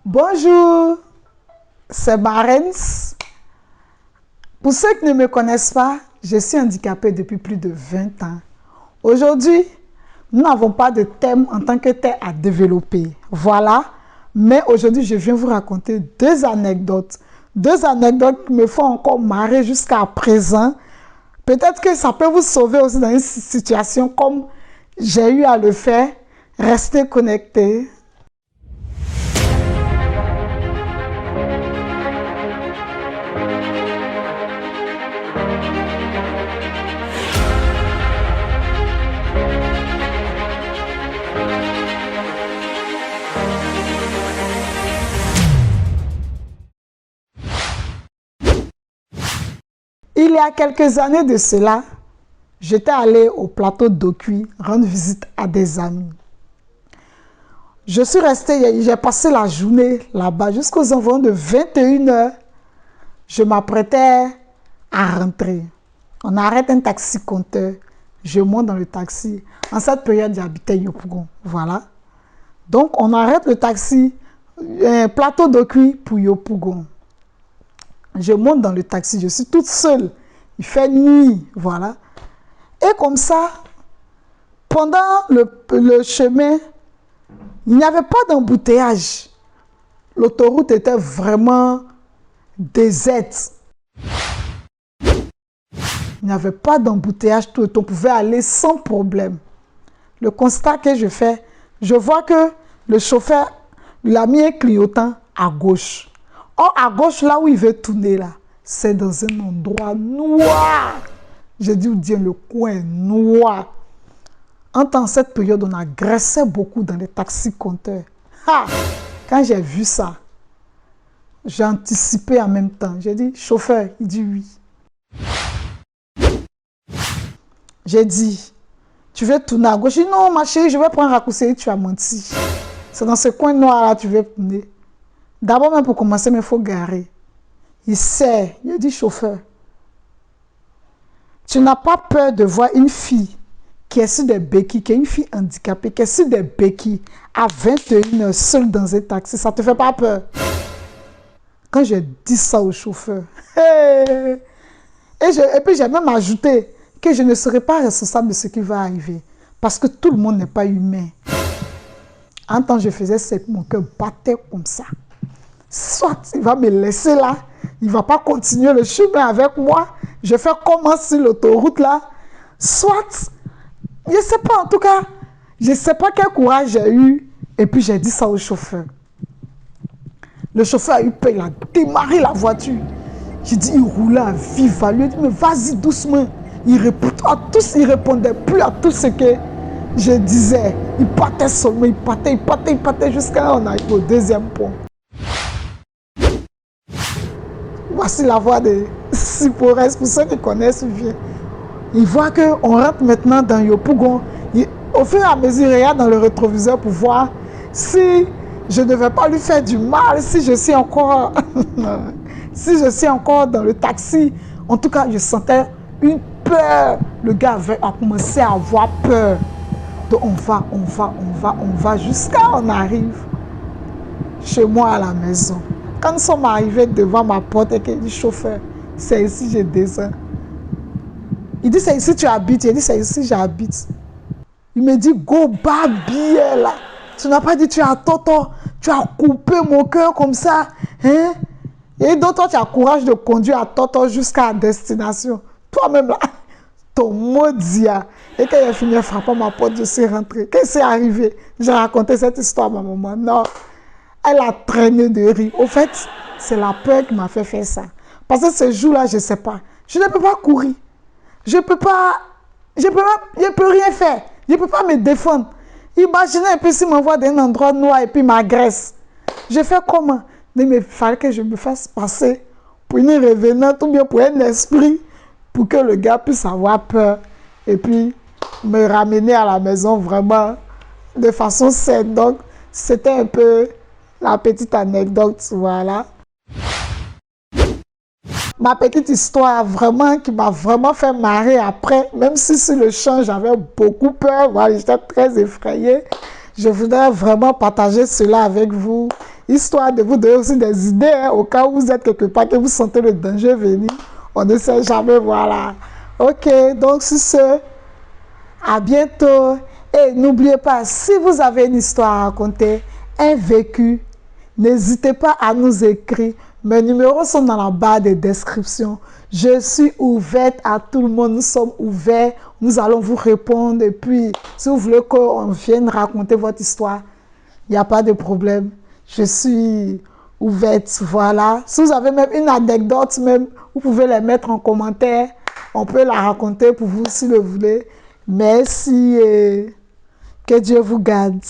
Bonjour, c'est Marens. Pour ceux qui ne me connaissent pas, je suis handicapée depuis plus de 20 ans. Aujourd'hui, nous n'avons pas de thème en tant que tel à développer. Voilà, mais aujourd'hui, je viens vous raconter deux anecdotes. Deux anecdotes qui me font encore marrer jusqu'à présent. Peut-être que ça peut vous sauver aussi dans une situation comme j'ai eu à le faire. Restez connectés. Il y a quelques années de cela, j'étais allée au plateau d'Okuy rendre visite à des amis. Je suis restée, j'ai passé la journée là-bas jusqu'aux environs de 21 h. Je m'apprêtais à rentrer. On arrête un taxi-compteur. Je monte dans le taxi. En cette période, j'habitais Yopougon. Voilà. Donc, on arrête le taxi, plateau d'Okuy pour Yopougon. Je monte dans le taxi, je suis toute seule. Il fait nuit, voilà. Et comme ça, pendant le chemin, il n'y avait pas d'embouteillage. L'autoroute était vraiment déserte. Il n'y avait pas d'embouteillage, tout. On pouvait aller sans problème. Le constat que je fais, je vois que le chauffeur, il a mis un clignotant à gauche. Or, à gauche, là où il veut tourner, là, c'est dans un endroit noir. J'ai dit, Dieu, le coin est noir. En cette période, on agressait beaucoup dans les taxis-compteurs. Quand j'ai vu ça, j'ai anticipé en même temps. J'ai dit, chauffeur, il dit oui. J'ai dit, tu veux tourner à gauche? Il dit, non, ma chérie, je vais prendre un raccourci. Tu as menti. C'est dans ce coin noir-là tu veux tourner. D'abord, même pour commencer, il faut garer. Il sait. Il dit, chauffeur, tu n'as pas peur de voir une fille qui est sur des béquilles, qui est une fille handicapée, qui est sur des béquilles à 21 h seule dans un taxi. Ça ne te fait pas peur? Quand j'ai dit ça au chauffeur, et puis j'ai même ajouté que je ne serai pas responsable de ce qui va arriver. Parce que tout le monde n'est pas humain. En temps, je faisais ça, mon cœur battait comme ça. Soit il va me laisser là, il ne va pas continuer le chemin avec moi. Je fais comment sur l'autoroute là. Soit, je ne sais pas, en tout cas, je ne sais pas quel courage j'ai eu. Et puis j'ai dit ça au chauffeur. Le chauffeur a eu peur, il a démarré la voiture. J'ai dit, il roulait à vive allure. Il dit, mais vas-y doucement. Il répondait plus à tout ce que je disais. Il partait seulement, il partait jusqu'à ce qu'on arrive au deuxième pont. Voici la voix de Sipores, pour ceux qui connaissent bien. Il voit qu'on rentre maintenant dans Yopougon. Au fur et à mesure, il regarde dans le rétroviseur pour voir si je ne vais pas lui faire du mal, si je suis encore, dans le taxi. En tout cas, je sentais une peur. Le gars a commencé à avoir peur. Donc on va jusqu'à on arrive chez moi à la maison. Quand nous sommes arrivés devant ma porte, et qu'il dit, chauffeur, c'est ici je descends. Il dit, c'est ici tu habites. Il dit, c'est ici j'habite. Il me dit, go bas bien là. Tu n'as pas dit, tu as toto, tu as coupé mon cœur comme ça. Hein? Et donc toi, tu as courage de conduire à toto jusqu'à la destination. Toi-même là, ton maudit. Et quand il a fini de frapper ma porte, je suis rentrée. Qu'est-ce qui s'est arrivé? J'ai raconté cette histoire à ma maman. Non. Elle a traîné de rire. Au fait, c'est la peur qui m'a fait faire ça. Parce que ce jour-là, je ne sais pas. Je ne peux pas courir. Je ne peux rien faire. Je ne peux pas me défendre. Imaginez, et puis s'il m'envoie dans un endroit noir et puis m'agresse. Je fais comment? Mais il fallait que je me fasse passer pour une revenante ou bien pour un esprit pour que le gars puisse avoir peur et puis me ramener à la maison vraiment de façon saine. Donc, c'était un peu la petite anecdote, voilà. Ma petite histoire vraiment qui m'a vraiment fait marrer après, même si sur le champ j'avais beaucoup peur, voilà, j'étais très effrayée. Je voudrais vraiment partager cela avec vous histoire de vous donner aussi des idées, hein, au cas où vous êtes quelque part, que vous sentez le danger venir. On ne sait jamais, voilà. Ok, donc sur ce, à bientôt. Et n'oubliez pas, si vous avez une histoire à raconter, un vécu, n'hésitez pas à nous écrire. Mes numéros sont dans la barre de description. Je suis ouverte à tout le monde. Nous sommes ouverts. Nous allons vous répondre. Et puis, si vous voulez qu'on vienne raconter votre histoire, il n'y a pas de problème. Je suis ouverte. Voilà. Si vous avez même une anecdote, même, vous pouvez les mettre en commentaire. On peut la raconter pour vous si vous le voulez. Merci et que Dieu vous garde.